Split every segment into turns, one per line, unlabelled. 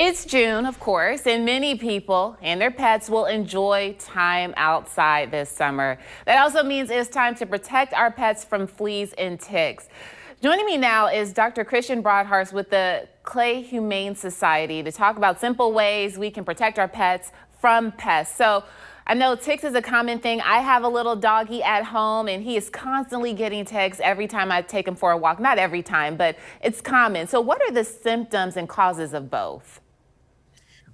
It's June, of course, and many people and their pets will enjoy time outside this summer. That also means it's time to protect our pets from fleas and ticks. Joining me now is Dr. Broadhurst with the Clay Humane Society to talk about simple ways we can protect our pets from pests. So I know ticks is a common thing. I have a little doggy at home and he is constantly getting ticks every time I take him for a walk. Not every time, but it's common. So what are the symptoms and causes of both?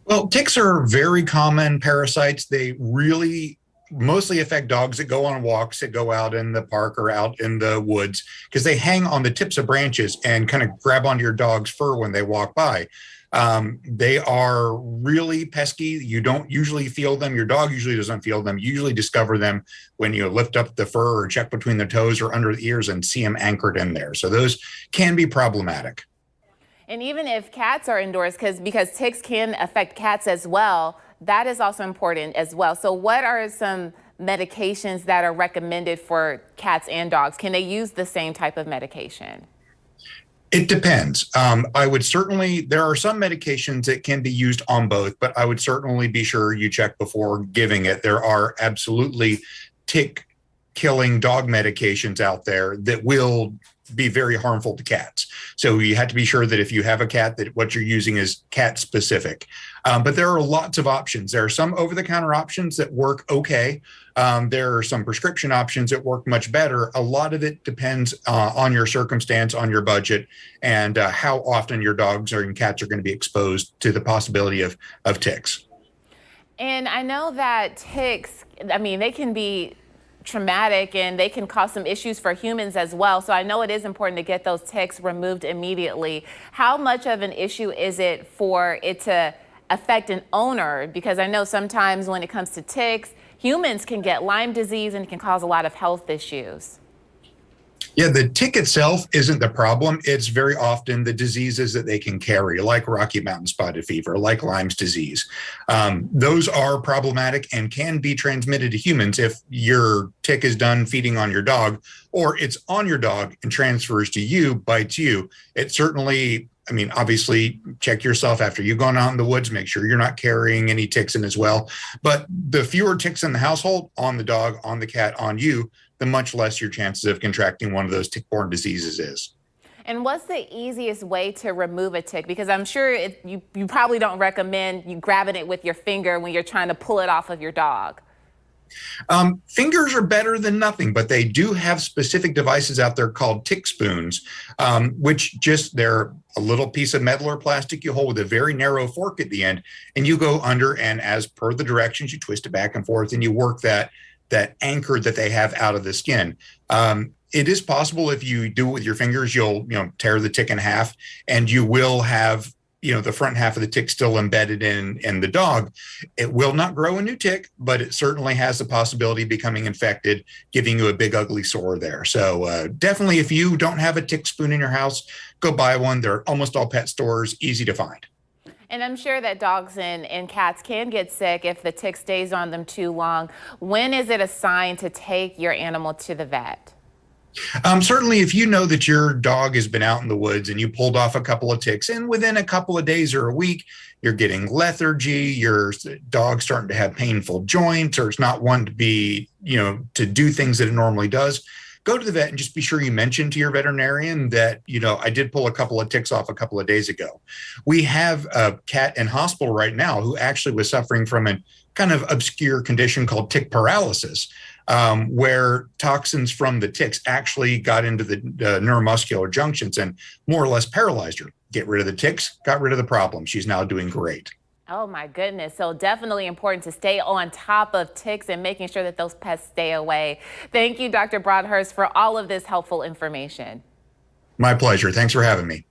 Well, ticks are very common parasites. They really mostly affect dogs that go on walks, that go out in the park or out in the woods, because they hang on the tips of branches and kind of grab onto your dog's fur when they walk by. They are really pesky. You don't usually feel them. Your dog usually doesn't feel them. You usually discover them when you lift up the fur or check between the toes or under the ears and see them anchored in there. So those can be problematic.
And even if cats are indoors, because ticks can affect cats as well, that is also important as well. So what are some medications that are recommended for cats and dogs? Can they use the same type of medication?
It depends. I would certainly, there are some medications that can be used on both, but I would certainly be sure you check before giving it. There are absolutely tick killing dog medications out there that will be very harmful to cats. So you have to be sure that if you have a cat, that what you're using is cat specific. But there are lots of options. There are some over-the-counter options that work okay. There are some prescription options that work much better. A lot of it depends on your circumstance, on your budget, and how often your dogs or your cats are going to be exposed to the possibility of ticks.
And I know that ticks, I mean, they can be traumatic and they can cause some issues for humans as well. So I know it is important to get those ticks removed immediately. How much of an issue is it for it to affect an owner? Because I know sometimes when it comes to ticks, humans can get Lyme disease and it can cause a lot of health issues.
Yeah, the tick itself isn't the problem. It's very often the diseases that they can carry, like Rocky Mountain spotted fever, like Lyme's disease. Those are problematic and can be transmitted to humans if your tick is done feeding on your dog, or it's on your dog and transfers to you, bites you. It certainly, I mean, obviously check yourself after you've gone out in the woods, make sure you're not carrying any ticks in as well. But the fewer ticks in the household, on the dog, on the cat, on you, the much less your chances of contracting one of those tick-borne diseases is.
And what's the easiest way to remove a tick? Because I'm sure you probably don't recommend you grabbing it with your finger when you're trying to pull it off of your dog.
Fingers are better than nothing, but they do have specific devices out there called tick spoons, which they're a little piece of metal or plastic you hold with a very narrow fork at the end, and you go under, and as per the directions, you twist it back and forth, and you work that anchor that they have out of the skin. It is possible if you do it with your fingers, you'll tear the tick in half, and you will have the front half of the tick still embedded in the dog. It will not grow a new tick, but it certainly has the possibility of becoming infected, giving you a big ugly sore there. So definitely, if you don't have a tick spoon in your house, go buy one. They're almost all pet stores, easy to find.
And I'm sure that dogs and cats can get sick if the tick stays on them too long. When is it a sign to take your animal to the vet?
Certainly, if you know that your dog has been out in the woods and you pulled off a couple of ticks, and within a couple of days or a week, you're getting lethargy, your dog's starting to have painful joints, or it's not wanting to be, to do things that it normally does, go to the vet and just be sure you mention to your veterinarian that, I did pull a couple of ticks off a couple of days ago. We have a cat in hospital right now who actually was suffering from a kind of obscure condition called tick paralysis, where toxins from the ticks actually got into the neuromuscular junctions and more or less paralyzed her. Get rid of the ticks, got rid of the problem. She's now doing great.
Oh my goodness. So definitely important to stay on top of ticks and making sure that those pests stay away. Thank you, Dr. Broadhurst, for all of this helpful information.
My pleasure. Thanks for having me.